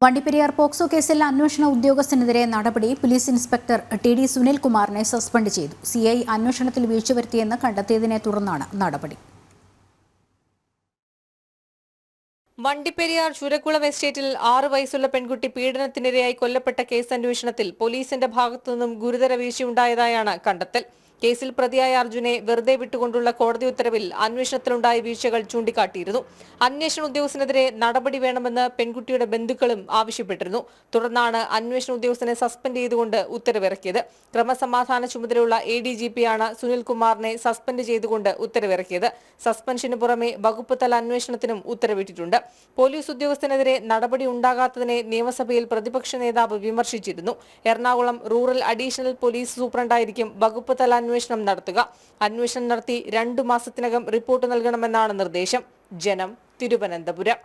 Vandiperiyar POCSO കേസിൽ അന്വേഷണ ഉദ്യോഗസ്ഥനെതിരെ നടപടി. Police inspector T D. സുനിൽകുമാറിനെ സസ്പെൻഡ് ചെയ്തു. സിഐ അന്വേഷണത്തിൽ വീഴ്ച വരുത്തിയെന്ന് കണ്ടെത്തിയതിനെ തുടർന്നാണ് നടപടി. വണ്ടിപ്പെരിയാർ ചുരക്കുളം എസ്റ്റേറ്റിൽ 6 വയസ്സുള്ള പെൺകുട്ടി പീഡനത്തിനിരയായി കൊല്ലപ്പെട്ട കേസ് അന്വേഷണത്തിൽ പോലീസിന്റെ ഭാഗത്തുനിന്നും ഗുരുതര വീഴ്ചയുണ്ടായതായാണ് കണ്ടെത്തൽ. കേസിൽ പ്രതിയായ അർജുനെ വെറുതെ വിട്ടുകൊണ്ടുള്ള കോടതി ഉത്തരവിൽ അന്വേഷണത്തിലുണ്ടായ വീഴ്ചകൾ ചൂണ്ടിക്കാട്ടിയിരുന്നു. അന്വേഷണ ഉദ്യോഗസ്ഥനെതിരെ നടപടി വേണമെന്ന് പെൺകുട്ടിയുടെ ബന്ധുക്കളും ആവശ്യപ്പെട്ടിരുന്നു. തുടർന്നാണ് അന്വേഷണ ഉദ്യോഗസ്ഥനെ സസ്പെൻഡ് ചെയ്തുകൊണ്ട് ഉത്തരവിറക്കിയത്. ക്രമസമാധാന ചുമതലയുള്ള ADGP-യാണ് സുനിൽകുമാറിനെ സസ്പെൻഡ് ചെയ്തുകൊണ്ട് ഉത്തരവിറക്കിയത്. സസ്പെൻഷന് പുറമെ വകുപ്പ് തല അന്വേഷണത്തിനും ഉത്തരവിട്ടിട്ടുണ്ട്. പോലീസ് ഉദ്യോഗസ്ഥനെതിരെ നടപടി ഉണ്ടാകാത്തതിനെ നിയമസഭയിൽ പ്രതിപക്ഷ നേതാവ് വിമർശിച്ചിരുന്നു. എറണാകുളം റൂറൽ അഡീഷണൽ പോലീസ് സൂപ്രണ്ടായിരിക്കും വകുപ്പ് തല അന്വേഷണം നടത്തുക. അന്വേഷണം നടത്തി 2 മാസത്തിനകം റിപ്പോർട്ട് നൽകണമെന്നാണ് നിർദ്ദേശം. ജനം, തിരുവനന്തപുരം.